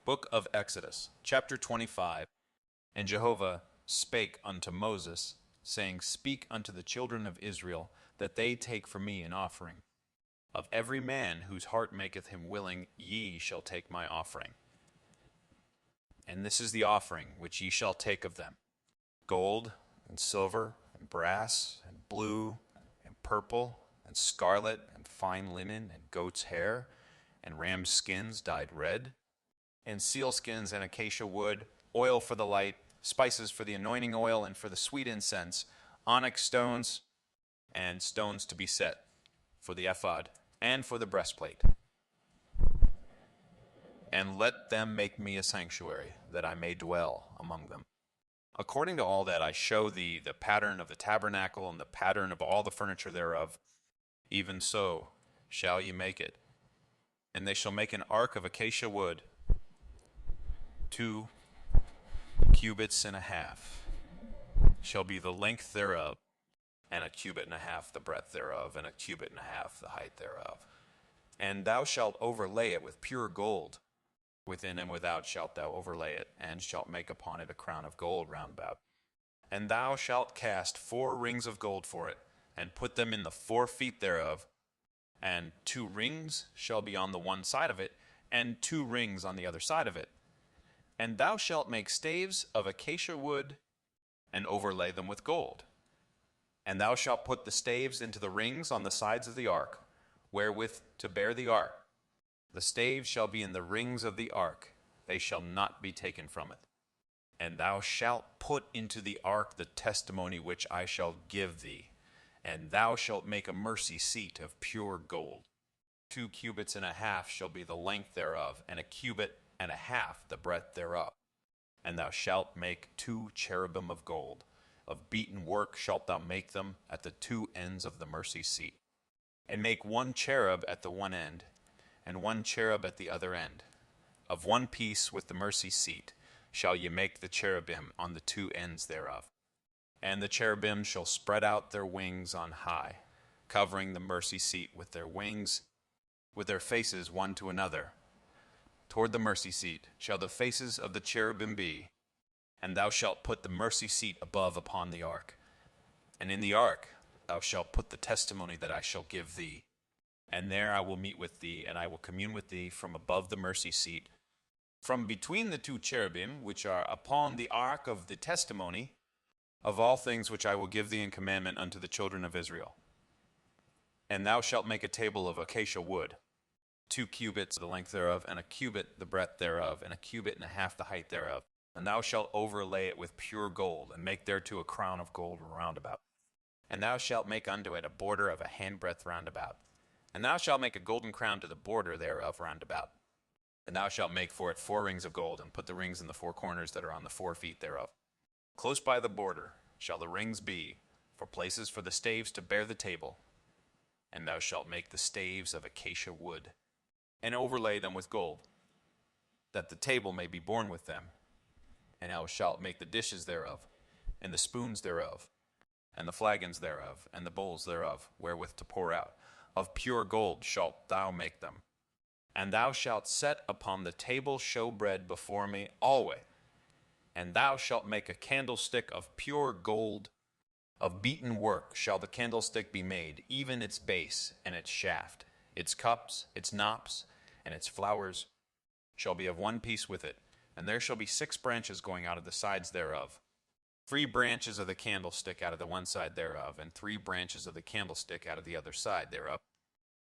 Book of Exodus, chapter 25. And Jehovah spake unto Moses, saying, Speak unto the children of Israel, that they take for me an offering. Of every man whose heart maketh him willing, ye shall take my offering. And this is the offering which ye shall take of them: gold, and silver, and brass, and blue, and purple, and scarlet, and fine linen, and goat's hair, and ram's skins dyed red, and seal skins and acacia wood, oil for the light, spices for the anointing oil and for the sweet incense, onyx stones, and stones to be set for the ephod and for the breastplate. And let them make me a sanctuary, that I may dwell among them. According to all that I show thee the pattern of the tabernacle and the pattern of all the furniture thereof, even so shall ye make it. And they shall make an ark of acacia wood, 2 cubits and a half shall be the length thereof, and a cubit and a half the breadth thereof, and a cubit and a half the height thereof. And thou shalt overlay it with pure gold. Within and without shalt thou overlay it, and shalt make upon it a crown of gold round about. And thou shalt cast 4 rings of gold for it, and put them in the 4 feet thereof. And 2 rings shall be on the one side of it, and 2 rings on the other side of it. And thou shalt make staves of acacia wood, and overlay them with gold. And thou shalt put the staves into the rings on the sides of the ark, wherewith to bear the ark. The staves shall be in the rings of the ark, they shall not be taken from it. And thou shalt put into the ark the testimony which I shall give thee. And thou shalt make a mercy seat of pure gold. 2 cubits and a half shall be the length thereof, and a cubit and a half the breadth thereof. And thou shalt make 2 cherubim of gold. Of beaten work shalt thou make them at the 2 ends of the mercy seat. And make 1 cherub at the one end, and 1 cherub at the other end. Of one piece with the mercy seat shall ye make the cherubim on the 2 ends thereof. And the cherubim shall spread out their wings on high, covering the mercy seat with their wings, with their faces one to another. Toward the mercy seat shall the faces of the cherubim be, and thou shalt put the mercy seat above upon the ark. And in the ark thou shalt put the testimony that I shall give thee. And there I will meet with thee, and I will commune with thee from above the mercy seat, from between the 2 cherubim which are upon the ark of the testimony, of all things which I will give thee in commandment unto the children of Israel. And thou shalt make a table of acacia wood, 2 cubits the length thereof, and a cubit the breadth thereof, and a cubit and a half the height thereof. And thou shalt overlay it with pure gold, and make thereto a crown of gold round about. And thou shalt make unto it a border of a handbreadth round about. And thou shalt make a golden crown to the border thereof round about. And thou shalt make for it 4 rings of gold, and put the rings in the 4 corners that are on the 4 feet thereof. Close by the border shall the rings be, for places for the staves to bear the table. And thou shalt make the staves of acacia wood, and overlay them with gold, that the table may be borne with them. And thou shalt make the dishes thereof, and the spoons thereof, and the flagons thereof, and the bowls thereof, wherewith to pour out. Of pure gold shalt thou make them. And thou shalt set upon the table showbread before me always. And thou shalt make a candlestick of pure gold. Of beaten work shall the candlestick be made, even its base and its shaft. Its cups, its knops, and its flowers shall be of one piece with it. And there shall be 6 branches going out of the sides thereof. 3 branches of the candlestick out of the one side thereof, and 3 branches of the candlestick out of the other side thereof.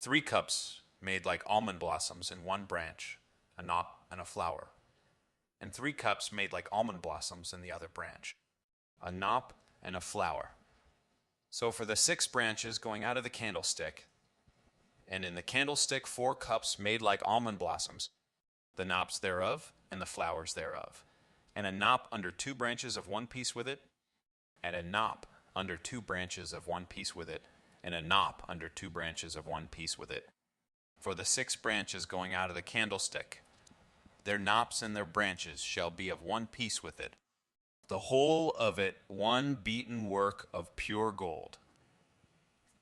3 cups made like almond blossoms in one branch, a knop and a flower. And 3 cups made like almond blossoms in the other branch, a knop and a flower. So for the 6 branches going out of the candlestick, and in the candlestick 4 cups made like almond blossoms, the knops thereof and the flowers thereof, and a knop under 2 branches of one piece with it, and a knop under 2 branches of one piece with it, and a knop under 2 branches of one piece with it. For the 6 branches going out of the candlestick, their knops and their branches shall be of one piece with it, the whole of it one beaten work of pure gold.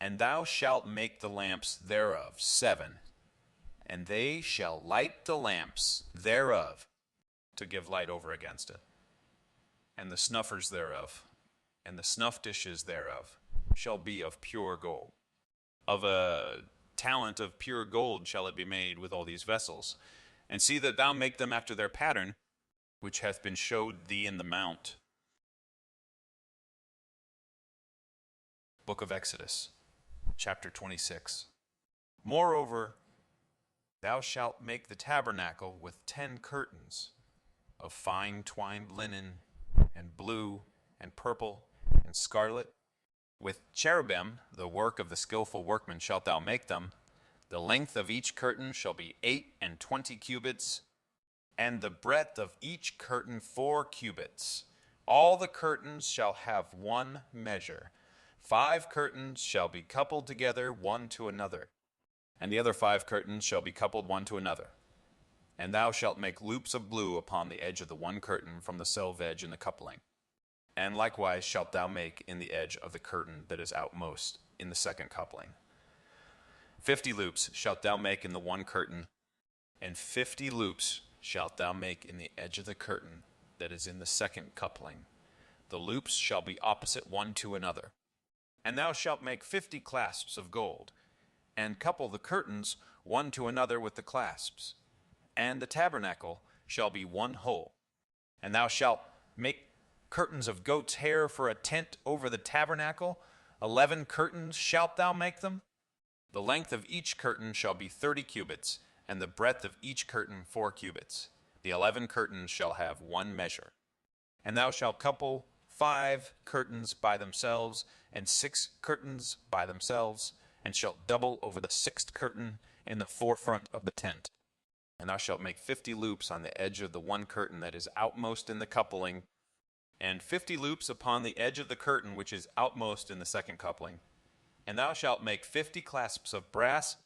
And thou shalt make the lamps thereof 7, and they shall light the lamps thereof to give light over against it. And the snuffers thereof, and the snuff dishes thereof, shall be of pure gold. Of a talent of pure gold shall it be made with all these vessels. And see that thou make them after their pattern, which hath been showed thee in the mount. Book of Exodus, chapter 26. Moreover, thou shalt make the tabernacle with 10 curtains of fine twined linen, and blue, and purple, and scarlet. With cherubim, the work of the skillful workman, shalt thou make them. The length of each curtain shall be 28 cubits, and the breadth of each curtain 4 cubits. All the curtains shall have one measure. 5 curtains shall be coupled together one to another, and the other 5 curtains shall be coupled one to another. And thou shalt make loops of blue upon the edge of the one curtain from the selve edge in the coupling. And likewise shalt thou make in the edge of the curtain that is outmost in the second coupling. 50 loops shalt thou make in the one curtain, and 50 loops shalt thou make in the edge of the curtain that is in the second coupling. The loops shall be opposite one to another. And thou shalt make 50 clasps of gold, and couple the curtains one to another with the clasps. And the tabernacle shall be one whole. And thou shalt make curtains of goat's hair for a tent over the tabernacle. 11 curtains shalt thou make them. The length of each curtain shall be 30 cubits, and the breadth of each curtain 4 cubits. The 11 curtains shall have one measure. And thou shalt couple 5 curtains by themselves, and 6 curtains by themselves, and shalt double over the 6th curtain in the forefront of the tent. And thou shalt make 50 loops on the edge of the one curtain that is outmost in the coupling, and 50 loops upon the edge of the curtain which is outmost in the second coupling. And thou shalt make 50 clasps of brass,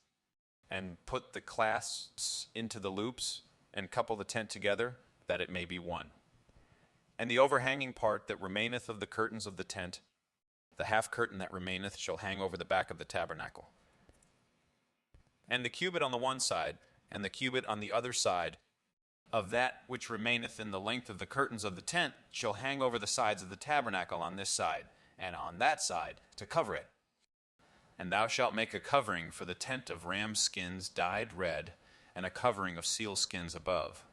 and put the clasps into the loops, and couple the tent together, that it may be one. And the overhanging part that remaineth of the curtains of the tent, the half curtain that remaineth, shall hang over the back of the tabernacle. And the cubit on the one side, and the cubit on the other side of that which remaineth in the length of the curtains of the tent, shall hang over the sides of the tabernacle on this side, and on that side, to cover it. And thou shalt make a covering for the tent of ram skins dyed red, and a covering of seal skins above.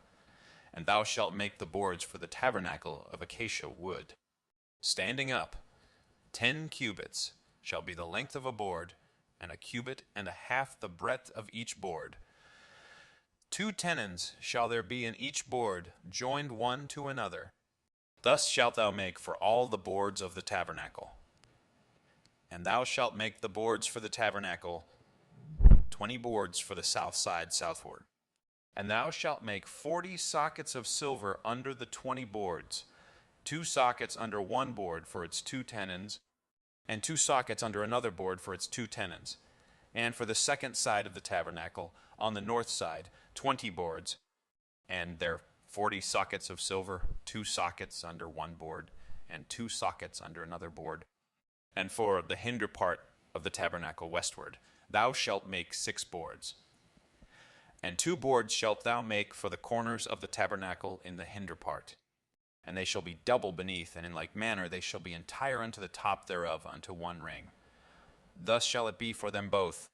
And thou shalt make the boards for the tabernacle of acacia wood. Standing up, 10 cubits shall be the length of a board, and a cubit and a half the breadth of each board. 2 tenons shall there be in each board, joined one to another. Thus shalt thou make for all the boards of the tabernacle. And thou shalt make the boards for the tabernacle 20 boards for the south side southward. And thou shalt make 40 sockets of silver under the 20 boards, 2 sockets under one board for its 2 tenons, and 2 sockets under another board for its 2 tenons. And for the second side of the tabernacle, on the north side, 20 boards, and their 40 sockets of silver, 2 sockets under one board, and 2 sockets under another board. And for the hinder part of the tabernacle westward, thou shalt make 6 boards. And 2 boards shalt thou make for the corners of the tabernacle in the hinder part. And they shall be double beneath, and in like manner they shall be entire unto the top thereof unto one ring. Thus shall it be for them both.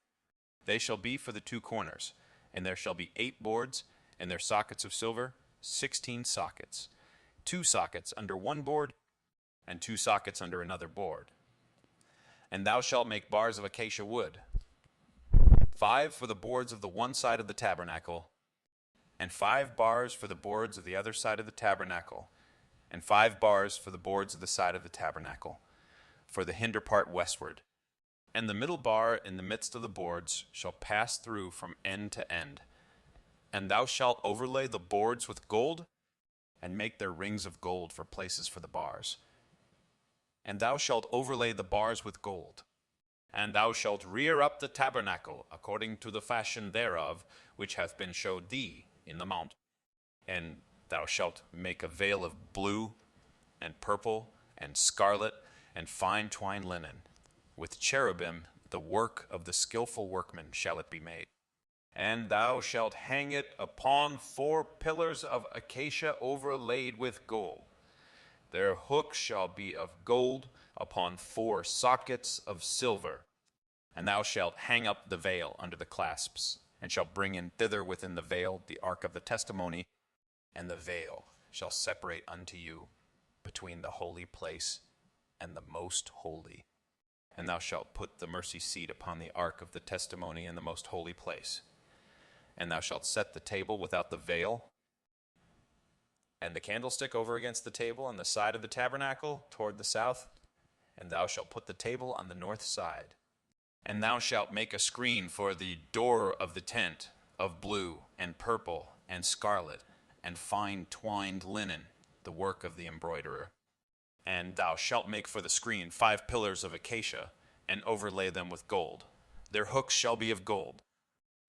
They shall be for the 2 corners, and there shall be 8 boards, and their sockets of silver, 16 sockets, 2 sockets under one board, and 2 sockets under another board. And thou shalt make bars of acacia wood, 5 for the boards of the one side of the tabernacle, and 5 bars for the boards of the other side of the tabernacle, and 5 bars for the boards of the side of the tabernacle, for the hinder part westward. And the middle bar in the midst of the boards shall pass through from end to end. And thou shalt overlay the boards with gold, and make their rings of gold for places for the bars. And thou shalt overlay the bars with gold. And thou shalt rear up the tabernacle according to the fashion thereof, which hath been showed thee in the mount. And thou shalt make a veil of blue, and purple, and scarlet, and fine twined linen. With cherubim, the work of the skillful workman, shall it be made. And thou shalt hang it upon 4 pillars of acacia overlaid with gold. Their hooks shall be of gold upon 4 sockets of silver. And thou shalt hang up the veil under the clasps, and shalt bring in thither within the veil the ark of the testimony, and the veil shall separate unto you between the holy place and the most holy. And thou shalt put the mercy seat upon the ark of the testimony in the most holy place. And thou shalt set the table without the veil, and the candlestick over against the table on the side of the tabernacle toward the south. And thou shalt put the table on the north side. And thou shalt make a screen for the door of the tent of blue and purple and scarlet and fine twined linen, the work of the embroiderer. And thou shalt make for the screen 5 pillars of acacia, and overlay them with gold. Their hooks shall be of gold.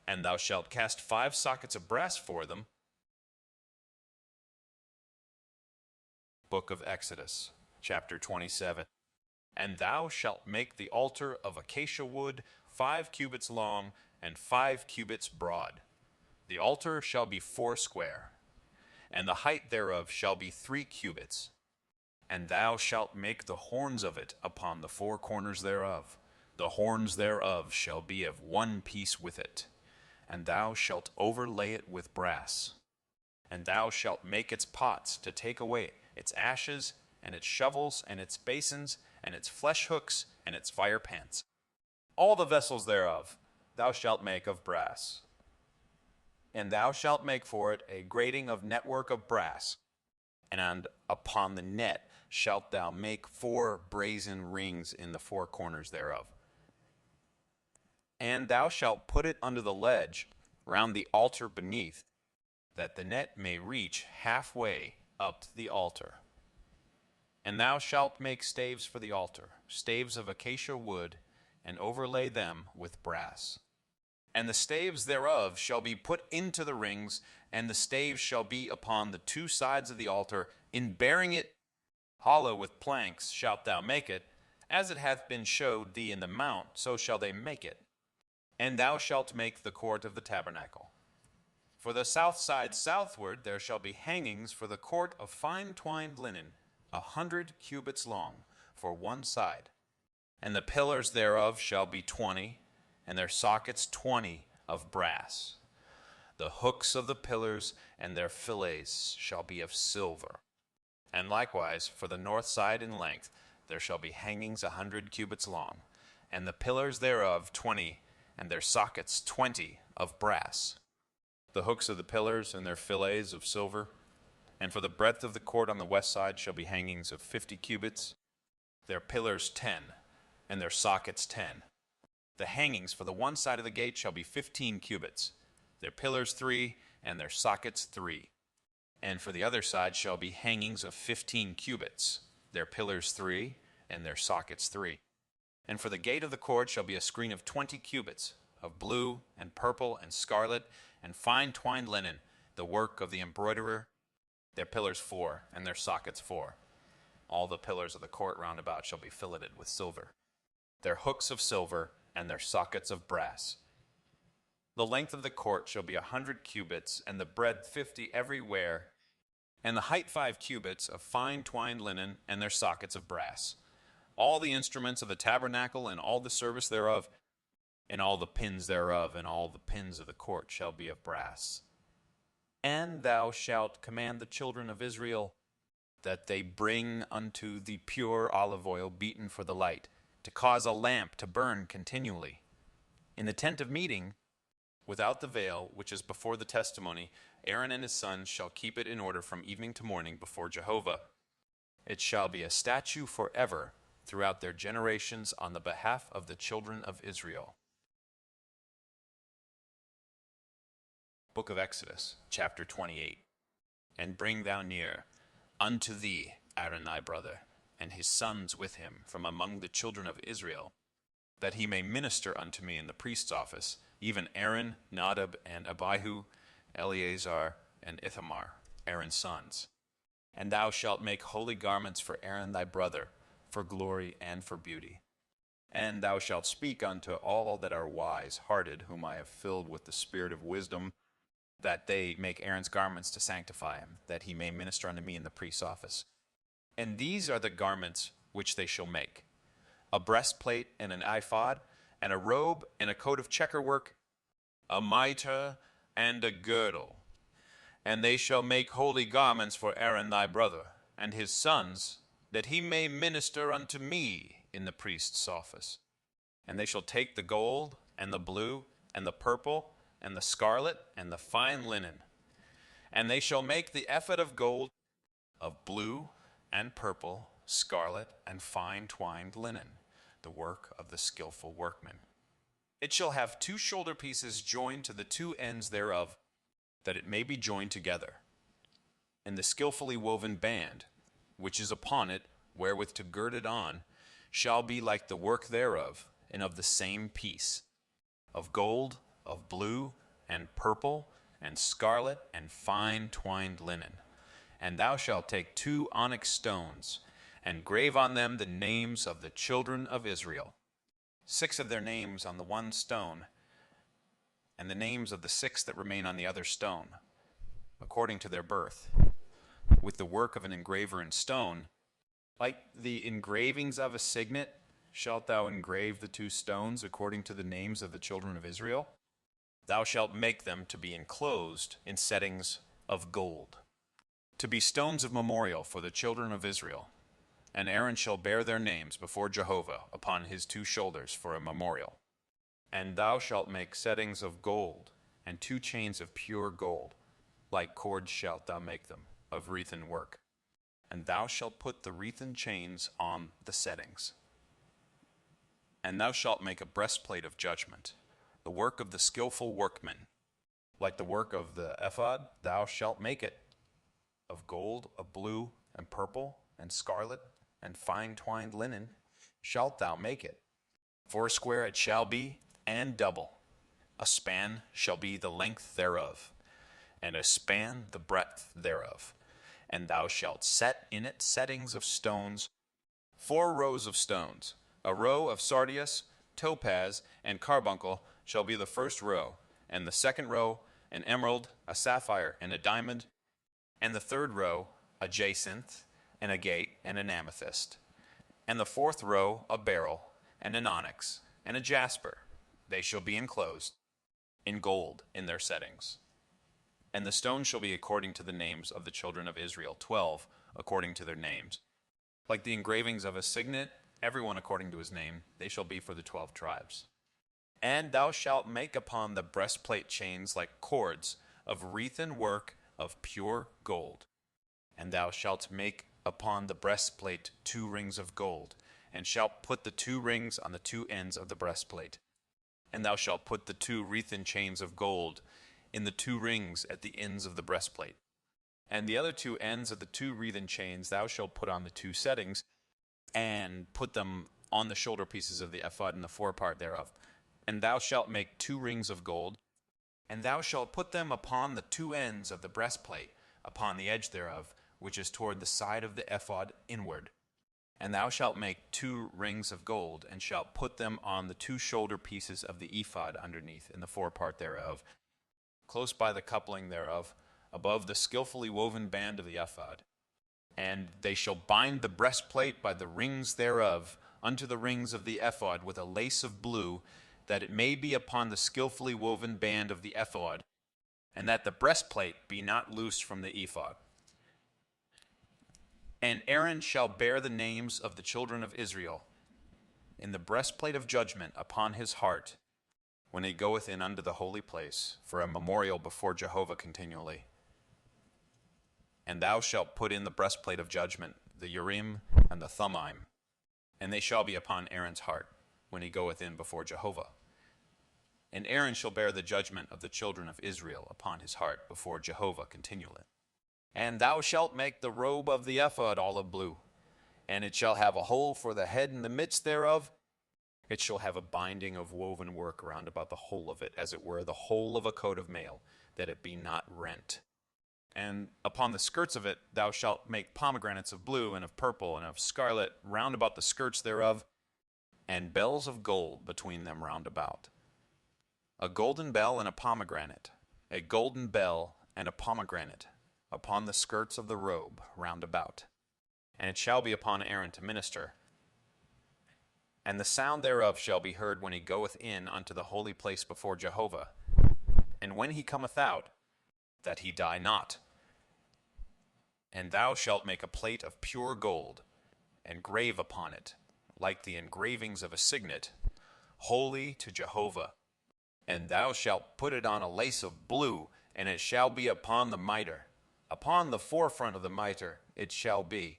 And thou shalt cast 5 sockets of brass for them. Book of Exodus, chapter 27. And thou shalt make the altar of acacia wood 5 cubits long and 5 cubits broad. The altar shall be 4 square, and the height thereof shall be 3 cubits. And thou shalt make the horns of it upon the 4 corners thereof. The horns thereof shall be of one piece with it. And thou shalt overlay it with brass. And thou shalt make its pots to take away its ashes, and its shovels, and its basins, and its flesh hooks, and its fire pans. All the vessels thereof thou shalt make of brass. And thou shalt make for it a grating of network of brass. And upon the net shalt thou make 4 brazen rings in the 4 corners thereof. And thou shalt put it under the ledge round the altar beneath, that the net may reach halfway up to the altar. And thou shalt make staves for the altar, staves of acacia wood, and overlay them with brass. And the staves thereof shall be put into the rings, and the staves shall be upon the 2 sides of the altar. In bearing it hollow with planks shalt thou make it, as it hath been showed thee in the mount, so shall they make it. And thou shalt make the court of the tabernacle. For the south side southward there shall be hangings for the court of fine twined linen, 100 cubits long, for one side. And the pillars thereof shall be 20, and their sockets 20 of brass. The hooks of the pillars and their fillets shall be of silver. And likewise for the north side in length there shall be hangings 100 cubits long, and the pillars thereof 20, and their sockets 20 of brass. The hooks of the pillars and their fillets of silver. And for the breadth of the court on the west side shall be hangings of 50 cubits, their pillars 10, and their sockets 10. The hangings for the one side of the gate shall be 15 cubits, their pillars 3, and their sockets 3. And for the other side shall be hangings of 15 cubits, their pillars 3, and their sockets 3. And for the gate of the court shall be a screen of 20 cubits, of blue and purple and scarlet and fine twined linen, the work of the embroiderer. Their pillars 4, and their sockets 4. All the pillars of the court round about shall be filleted with silver. Their hooks of silver, and their sockets of brass. The length of the court shall be 100 cubits, and the breadth 50 everywhere, and the height 5 cubits of fine twined linen, and their sockets of brass. All the instruments of the tabernacle, and all the service thereof, and all the pins thereof, and all the pins of the court shall be of brass. And thou shalt command the children of Israel that they bring unto thee pure olive oil beaten for the light, to cause a lamp to burn continually. In the tent of meeting, without the veil, which is before the testimony, Aaron and his sons shall keep it in order from evening to morning before Jehovah. It shall be a statute forever throughout their generations on the behalf of the children of Israel. Book of Exodus, chapter 28. And bring thou near unto thee Aaron thy brother, and his sons with him from among the children of Israel, that he may minister unto me in the priest's office, even Aaron, Nadab, and Abihu, Eleazar, and Ithamar, Aaron's sons. And thou shalt make holy garments for Aaron thy brother, for glory and for beauty. And thou shalt speak unto all that are wise-hearted, whom I have filled with the spirit of wisdom, that they make Aaron's garments to sanctify him, that he may minister unto me in the priest's office. And these are the garments which they shall make: a breastplate and an ephod, and a robe and a coat of checkerwork, a mitre and a girdle. And they shall make holy garments for Aaron thy brother, and his sons, that he may minister unto me in the priest's office. And they shall take the gold, and the blue, and the purple, and the scarlet, and the fine linen. And they shall make the ephod of gold, of blue, and purple, scarlet, and fine twined linen, the work of the skillful workman. It shall have 2 shoulder pieces joined to the 2 ends thereof, that it may be joined together. And the skillfully woven band, which is upon it, wherewith to gird it on, shall be like the work thereof, and of the same piece, of gold, of blue, and purple, and scarlet, and fine twined linen. And thou shalt take 2 onyx stones, and grave on them the names of the children of Israel, 6 of their names on the one stone, and the names of the 6 that remain on the other stone, according to their birth, with the work of an engraver in stone. Like the engravings of a signet shalt thou engrave the 2 stones according to the names of the children of Israel. Thou shalt make them to be enclosed in settings of gold, to be stones of memorial for the children of Israel. And Aaron shall bear their names before Jehovah upon his 2 shoulders for a memorial. And thou shalt make settings of gold, and 2 chains of pure gold, like cords shalt thou make them, of wreathen work. And thou shalt put the wreathen chains on the settings. And thou shalt make a breastplate of judgment, the work of the skillful workman. Like the work of the ephod, thou shalt make it, of gold, of blue, and purple, and scarlet, and fine twined linen shalt thou make it. 4 square it shall be, and double. A span shall be the length thereof, and a span the breadth thereof. And thou shalt set in it settings of stones, 4 rows of stones. A row of sardius, topaz, and carbuncle shall be the first row, and the second row an emerald, a sapphire, and a diamond, and the third row a jacinth, and agate, and an amethyst, and the 4th row a beryl, and an onyx, and a jasper. They shall be enclosed in gold in their settings. And the stones shall be according to the names of the children of Israel, 12 according to their names. Like the engravings of a signet, everyone according to his name, they shall be for the 12 tribes. And thou shalt make upon the breastplate chains like cords of wreathen work of pure gold. And thou shalt make upon the breastplate 2 rings of gold, and shalt put the 2 rings on the 2 ends of the breastplate. And thou shalt put the 2 wreathen chains of gold in the 2 rings at the ends of the breastplate. And the other 2 ends of the 2 wreathen chains thou shalt put on the 2 settings, and put them on the shoulder pieces of the ephod and the forepart thereof. And thou shalt make 2 rings of gold, and thou shalt put them upon the 2 ends of the breastplate, upon the edge thereof, which is toward the side of the ephod inward. And thou shalt make 2 rings of gold, and shalt put them on the 2 shoulder pieces of the ephod underneath, in the forepart thereof, close by the coupling thereof, above the skillfully woven band of the ephod. And they shall bind the breastplate by the rings thereof unto the rings of the ephod with a lace of blue, that it may be upon the skillfully woven band of the ephod, and that the breastplate be not loosed from the ephod. And Aaron shall bear the names of the children of Israel in the breastplate of judgment upon his heart, when he goeth in unto the holy place, for a memorial before Jehovah continually. And thou shalt put in the breastplate of judgment the Urim and the Thummim, and they shall be upon Aaron's heart, when he goeth in before Jehovah. And Aaron shall bear the judgment of the children of Israel upon his heart before Jehovah continually. And thou shalt make the robe of the ephod olive blue, and it shall have a hole for the head in the midst thereof. It shall have a binding of woven work round about the whole of it, as it were the whole of a coat of mail, that it be not rent. And upon the skirts of it thou shalt make pomegranates of blue, and of purple, and of scarlet, round about the skirts thereof. and bells of gold between them round about. A golden bell and a pomegranate, a golden bell and a pomegranate, upon the skirts of the robe round about. And it shall be upon Aaron to minister. And the sound thereof shall be heard when he goeth in unto the holy place before Jehovah, and when he cometh out, that he die not. And thou shalt make a plate of pure gold, and grave upon it, like the engravings of a signet, holy to Jehovah. And thou shalt put it on a lace of blue, and it shall be upon the mitre. Upon the forefront of the mitre it shall be.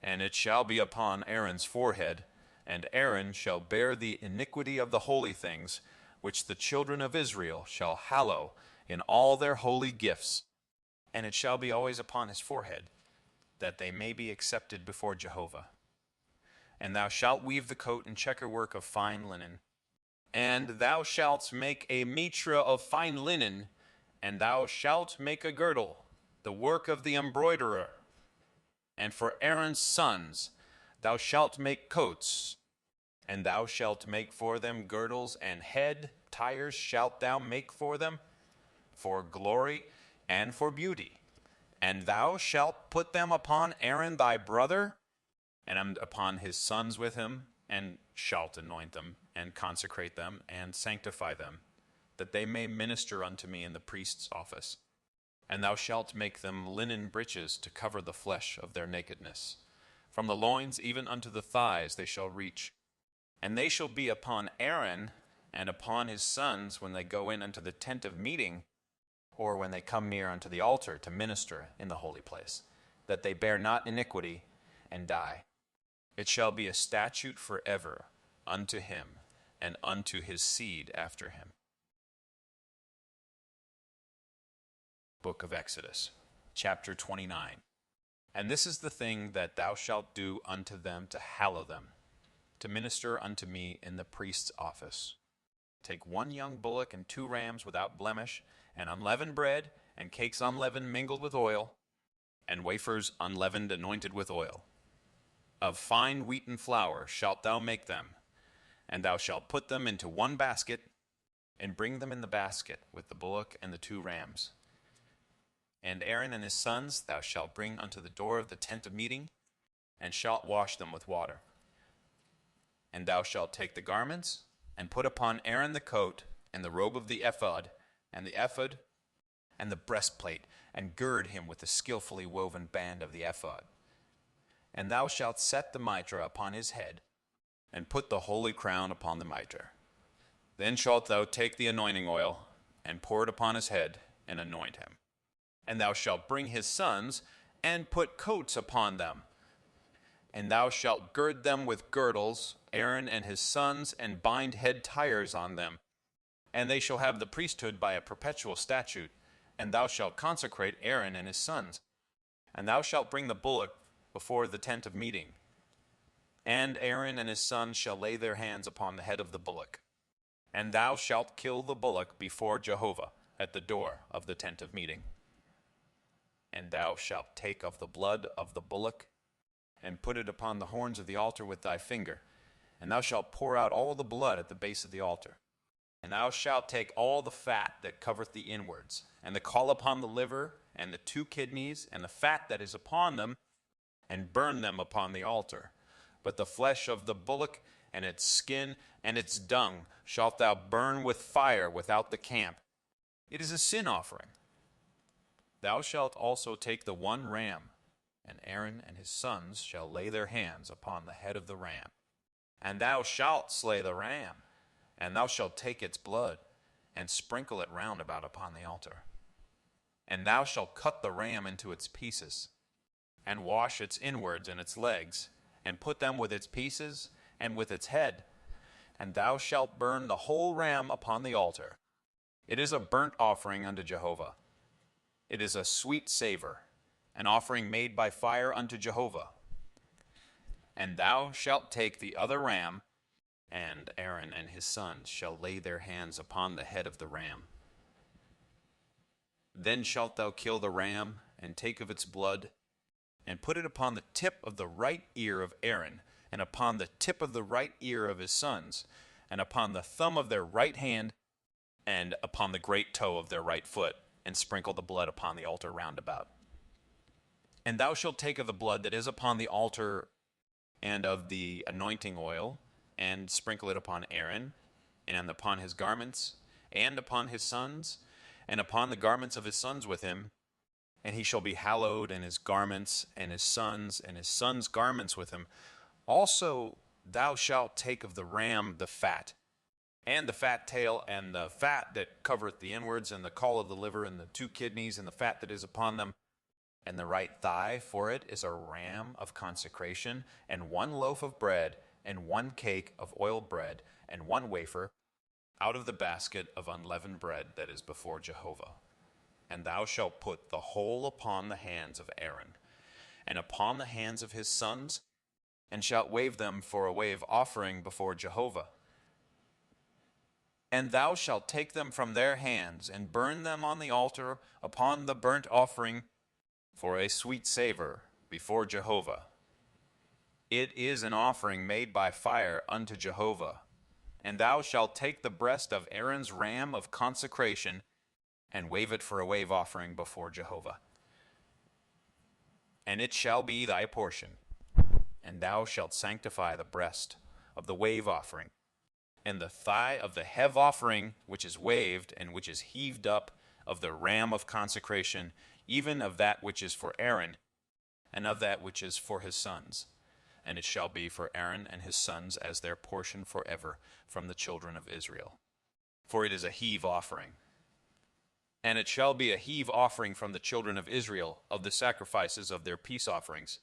And it shall be upon Aaron's forehead, and Aaron shall bear the iniquity of the holy things, which the children of Israel shall hallow in all their holy gifts. And it shall be always upon his forehead, that they may be accepted before Jehovah. And thou shalt weave the coat in checker work of fine linen. And thou shalt make a mitre of fine linen, and thou shalt make a girdle, the work of the embroiderer. And for Aaron's sons thou shalt make coats, and thou shalt make for them girdles, and head tires shalt thou make for them, for glory and for beauty. And thou shalt put them upon Aaron thy brother, and upon his sons with him, and shalt anoint them, and consecrate them, and sanctify them, that they may minister unto me in the priest's office. And thou shalt make them linen breeches to cover the flesh of their nakedness. From the loins even unto the thighs they shall reach. And they shall be upon Aaron and upon his sons when they go in unto the tent of meeting, or when they come near unto the altar to minister in the holy place, that they bear not iniquity and die. It shall be a statute forever unto him and unto his seed after him. Book of Exodus, chapter 29. And this is the thing that thou shalt do unto them to hallow them, to minister unto me in the priest's office. Take 1 young bullock and 2 rams without blemish, and unleavened bread, and cakes unleavened mingled with oil, and wafers unleavened anointed with oil. Of fine wheaten flour shalt thou make them, and thou shalt put them into 1 basket, and bring them in the basket with the bullock and the 2 rams. And Aaron and his sons thou shalt bring unto the door of the tent of meeting, and shalt wash them with water. And thou shalt take the garments, and put upon Aaron the coat, and the robe of the ephod, and the breastplate, and gird him with the skillfully woven band of the ephod. And thou shalt set the mitre upon his head, and put the holy crown upon the mitre. Then shalt thou take the anointing oil, and pour it upon his head, and anoint him. And thou shalt bring his sons, and put coats upon them. And thou shalt gird them with girdles, Aaron and his sons, and bind head tires on them. And they shall have the priesthood by a perpetual statute. And thou shalt consecrate Aaron and his sons. And thou shalt bring the bullock before the tent of meeting. And Aaron and his sons shall lay their hands upon the head of the bullock. And thou shalt kill the bullock before Jehovah at the door of the tent of meeting. And thou shalt take of the blood of the bullock, and put it upon the horns of the altar with thy finger. And thou shalt pour out all the blood at the base of the altar. And thou shalt take all the fat that covereth the inwards, and the caul upon the liver, and the 2 kidneys, and the fat that is upon them, and burn them upon the altar. But the flesh of the bullock, and its skin, and its dung, shalt thou burn with fire without the camp. It is a sin offering. Thou shalt also take the 1 ram, and Aaron and his sons shall lay their hands upon the head of the ram. And thou shalt slay the ram, and thou shalt take its blood, and sprinkle it round about upon the altar. And thou shalt cut the ram into its pieces, and wash its inwards and its legs, and put them with its pieces and with its head. And thou shalt burn the whole ram upon the altar. It is a burnt offering unto Jehovah. It is a sweet savor, an offering made by fire unto Jehovah. And thou shalt take the other ram, and Aaron and his sons shall lay their hands upon the head of the ram. Then shalt thou kill the ram, and take of its blood, and put it upon the tip of the right ear of Aaron, and upon the tip of the right ear of his sons, and upon the thumb of their right hand, and upon the great toe of their right foot, and sprinkle the blood upon the altar round about. And thou shalt take of the blood that is upon the altar and of the anointing oil, and sprinkle it upon Aaron, and upon his garments, and upon his sons, and upon the garments of his sons with him. And he shall be hallowed, and his garments, and his sons' garments with him. Also thou shalt take of the ram the fat, and the fat tail, and the fat that covereth the inwards, and the caul of the liver, and the 2 kidneys, and the fat that is upon them, and the right thigh, for it is a ram of consecration, and 1 loaf of bread, and 1 cake of oiled bread, and 1 wafer, out of the basket of unleavened bread that is before Jehovah. And thou shalt put the whole upon the hands of Aaron, and upon the hands of his sons, and shalt wave them for a wave offering before Jehovah. And thou shalt take them from their hands, and burn them on the altar upon the burnt offering for a sweet savor before Jehovah. It is an offering made by fire unto Jehovah. And thou shalt take the breast of Aaron's ram of consecration, and wave it for a wave offering before Jehovah. And it shall be thy portion, and thou shalt sanctify the breast of the wave offering, and the thigh of the heave offering, which is waved, and which is heaved up, of the ram of consecration, even of that which is for Aaron, and of that which is for his sons. And it shall be for Aaron and his sons as their portion forever from the children of Israel. For it is a heave offering. And it shall be a heave offering from the children of Israel of the sacrifices of their peace offerings,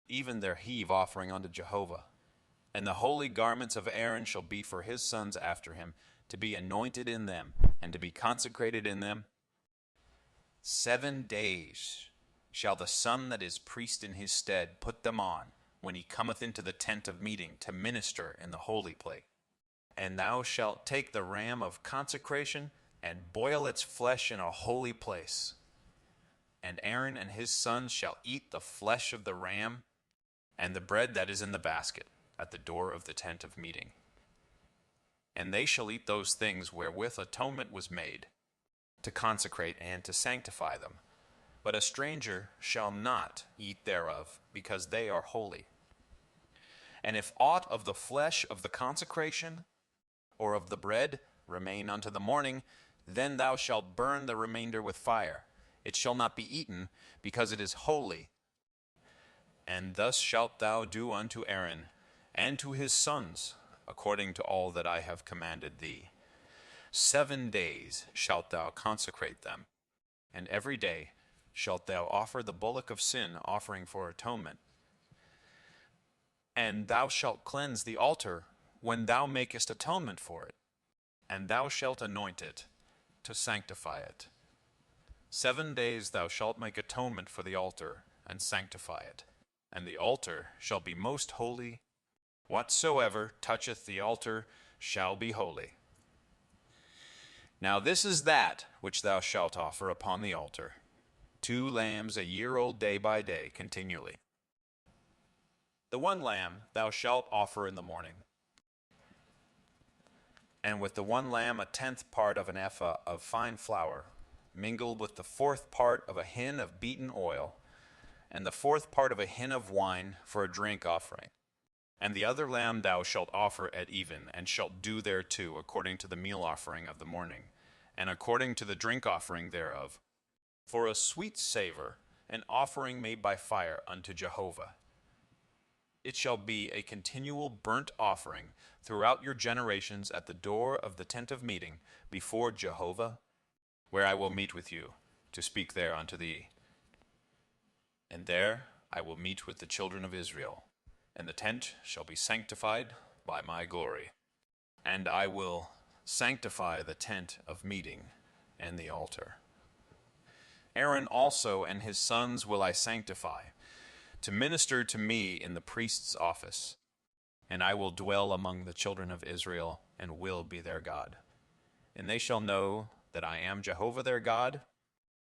even their heave offering unto Jehovah. And the holy garments of Aaron shall be for his sons after him, to be anointed in them, and to be consecrated in them. 7 days shall the son that is priest in his stead put them on, when he cometh into the tent of meeting to minister in the holy place. And thou shalt take the ram of consecration, and boil its flesh in a holy place. And Aaron and his sons shall eat the flesh of the ram, and the bread that is in the basket, at the door of the tent of meeting. And they shall eat those things wherewith atonement was made, to consecrate and to sanctify them. But a stranger shall not eat thereof, because they are holy. And if aught of the flesh of the consecration, or of the bread, remain unto the morning, then thou shalt burn the remainder with fire. It shall not be eaten, because it is holy. And thus shalt thou do unto Aaron, and to his sons, according to all that I have commanded thee. 7 days shalt thou consecrate them, and every day shalt thou offer the bullock of sin offering for atonement. And thou shalt cleanse the altar when thou makest atonement for it, and thou shalt anoint it to sanctify it. 7 days thou shalt make atonement for the altar, and sanctify it. And the altar shall be most holy. Whatsoever toucheth the altar shall be holy. Now this is that which thou shalt offer upon the altar: 2 lambs a year old day by day continually. The 1 lamb thou shalt offer in the morning, and with the 1 lamb 1/10 part of an ephah of fine flour, mingled with the 4th part of a hin of beaten oil, and the 4th part of a hin of wine for a drink offering. And the other lamb thou shalt offer at even, and shalt do thereto according to the meal offering of the morning, and according to the drink offering thereof, for a sweet savor, an offering made by fire unto Jehovah. It shall be a continual burnt offering throughout your generations at the door of the tent of meeting before Jehovah, where I will meet with you, to speak there unto thee. And there I will meet with the children of Israel, and the tent shall be sanctified by my glory. And I will sanctify the tent of meeting and the altar. Aaron also and his sons will I sanctify, to minister to me in the priest's office. And I will dwell among the children of Israel, and will be their God. And they shall know that I am Jehovah their God,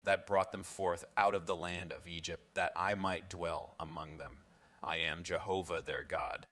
that brought them forth out of the land of Egypt, that I might dwell among them. I am Jehovah their God.